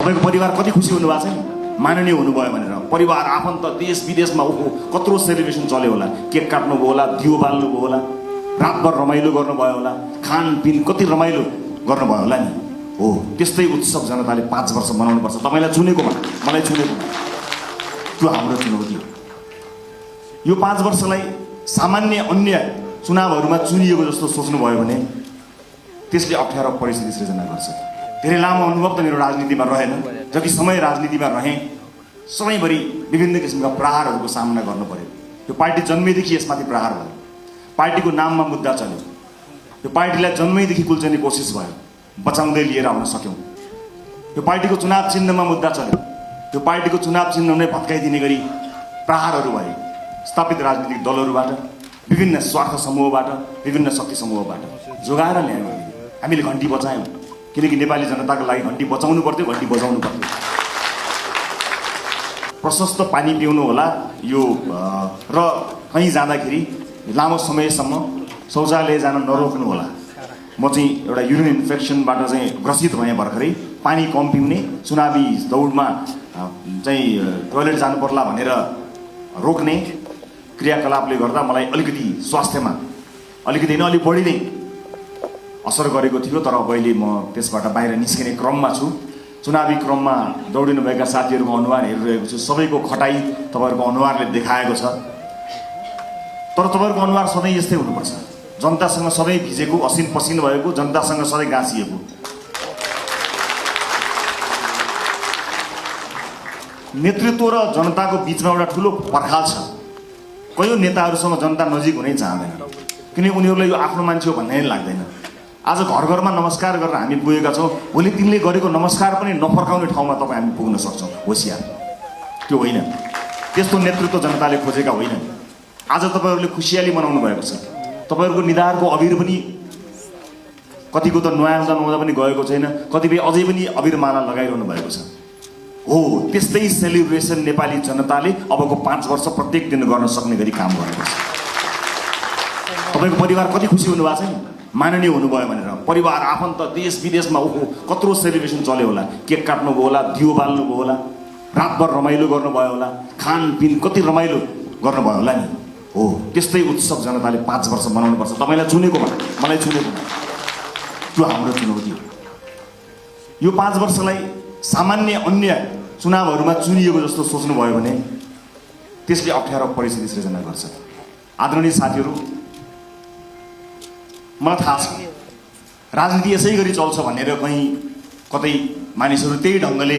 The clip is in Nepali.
तपाईको परिवार कति खुसी हुनु भएको छ माननीय हुनुभयो भनेर परिवार आफन्त देश विदेशमा कत्रो सेलिब्रेसन चल्यो होला केक काट्नुभयो होला दियो बाल्नुभयो होला रातभर रमाइलो गर्नुभयो होला खानपिन कति रमाइलो गर्नुभयो होला नि हो त्यस्तै उत्सव जनताले 5 वर्ष मनाउनु पर्छ तपाईलाई चुनेकोमा मलाई चुनेकोमा त्यो हाम्रो चुनौती हो यो 5 वर्षलाई सामान्य अन्य चुनावहरुमा चुनिएको जस्तो सोच्नुभयो भने त्यसले अप्ठ्यारो परिस्थिति सृजना गर्छ धेरै लामो अनुभव त मेरो राजनीतिमा रहेन जति समय राजनीतिमा रहे सबैभरि विभिन्न किसिमका प्रहारहरूको सामना गर्नु पर्यो यो पार्टी जन्मेदेखि यसमाथि प्रहार भयो पार्टीको नाममा मुद्दा चल्यो यो पार्टीलाई जन्मैदेखि कुल्चने कोसिस भयो बचाउँदै लिएर आउन सक्यौं यो पार्टीको चुनाव चिन्हमा मुद्दा चल्यो यो पार्टीको चुनाव चिन्ह नै भत्काइदिने गरी प्रहारहरू भए स्थापित राजनीतिक दलहरूबाट विभिन्न स्वार्थ समूहबाट विभिन्न शक्ति समूहबाट जोगाएर ल्यायौं हामीले घण्टी बजायौं किनकि नेपाली जनताको लागि घण्टी बचाउनु पर्थ्यो घण्टी बजाउनु पर्थ्यो प्रशस्त पानी पिउनु होला यो र कहीँ जाँदाखेरि लामो समयसम्म शौचालय जान नरोक्नु होला म चाहिँ एउटा युरिन इन्फेक्सनबाट चाहिँ ग्रसित भएँ भर्खरै पानी कम पिउने चुनावी दौडमा चाहिँ टोयलेट जानु पर्ला भनेर रोक्ने क्रियाकलापले गर्दा मलाई अलिकति स्वास्थ्यमा अलिकति हैन अलि बढी नै असर गरेको थियो तर अहिले म त्यसबाट बाहिर निस्किने क्रममा छु चुनावी क्रममा दौडिनु भएका साथीहरूको अनुहार हेरिरहेको छु सबैको खटाई तपाईहरुको अनुहारले देखाएको छ तर तपाईहरुको अनुहार सधैँ यस्तै हुनुपर्छ जनतासँग सधैँ भिजेको असिन पसिन भएको जनतासँग सधैँ गाँसिएको नेतृत्व र जनताको बीचमा एउटा ठूलो पर्खाल छ कयौं नेताहरूसँग जनता नजिक हुनै चाहदैन किनकि उनीहरूलाई यो आफ्नो मान्छे हो भन्ने लाग्दैन आज घर घरमा नमस्कार गरेर हामी पुगेका छौं भोलि तिनले गरेको नमस्कार पनि नफर्काउने ठाउँमा तपाईँ हामी पुग्न सक्छौं होशियार त्यो होइन त्यस्तो नेतृत्व जनताले खोजेका होइन आज तपाईहरुले खुशियाली मनाउनु भएको छ तपाईहरुको निधारको अबिर पनि कतिको त नयाँ जन्मदा पनि गएको छैन कतिपय अझै पनि अबिरमाला लगाइरहनु भएको छ हो त्यस्तै सेलिब्रेसन नेपाली जनताले अबको 5 वर्ष प्रत्येक दिन गर्न सक्ने गरी काम गरेको छ तपाईको परिवार कति खुसी हुनु भएको छ माननीय हुनुभयो भनेर परिवार आफन्त देश विदेशमा कत्रो सेलिब्रेसन चल्यो होला केक काट्नुभयो होला दियो बाल्नुभयो होला रातभर रमाइलो गर्नुभयो होला खानपिन कति रमाइलो गर्नुभयो होला नि हो त्यस्तै उत्सव जनताले 5 वर्ष मनाउनु पर्छ तपाईलाई चुनेकोमा मलाई चुनेकोमा त्यो हाम्रो चुनौती हो यो 5 वर्षलाई सामान्य अन्य चुनावहरुमा चुनिएको जस्तो सोच्नुभयो भने त्यसले अप्ठ्यारो परिस्थिति सृजना गर्छ आदरणीय साथीहरु मलाई थाहा छ राजनीति यसै गरी चल्छ भनेर कहीं कतै मानिसहरु त्यही ढंगले